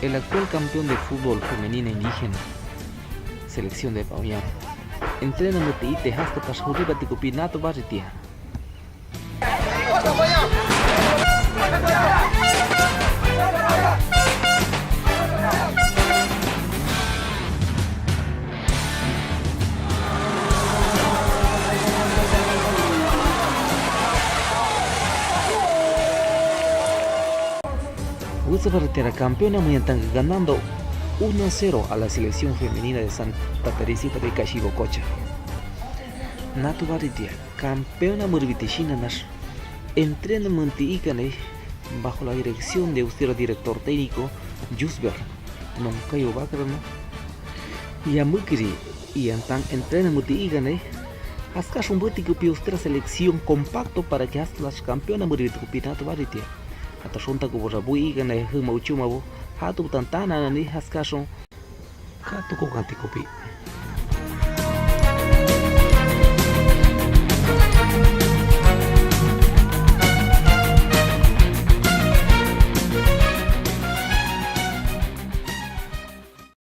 el actual campeón de fútbol femenina indígena, selección de Pauyán, entrena mutiite hasta Tashuriba Ticupinato Baritia. Usa Barretera campeona están ganando 1-0 a la selección femenina de Santa Teresita de Cachigococha. Natu Baritia, campeona Murvitishina Nash, entrena Mantiicane bajo la dirección de usted director técnico Jusber, Noncayo Bacarano, y a Mukiri, y Antan entrena Mutiigane, hasta un botico usted selección compacto para que hasta las campeonas Murvitupinato Baritia. Hasta junta con Borabui, gana el Mauchumabo, Hatu Tantana, ni Hascashon, Hatu Cocanticopi.